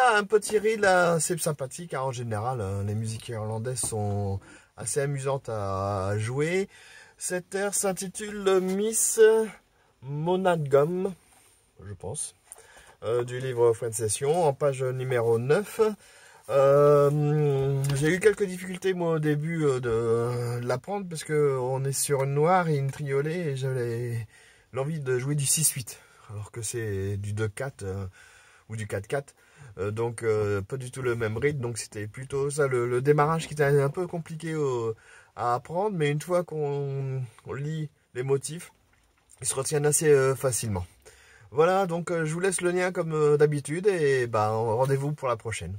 voilà, un petit reel assez sympathique. En général, les musiques irlandaises sont assez amusantes à jouer. Cet air s'intitule Miss Monaghan, je pense, du livre French Session, en page numéro 9. J'ai eu quelques difficultés moi au début de l'apprendre parce que on est sur une noire et une triolée et j'avais l'envie de jouer du 6-8 alors que c'est du 2-4 ou du 4-4, donc pas du tout le même rythme, donc c'était plutôt ça le démarrage qui était un peu compliqué à apprendre, mais une fois qu'on lit les motifs, ils se retiennent assez facilement. Voilà, donc je vous laisse le lien comme d'habitude et ben rendez-vous pour la prochaine.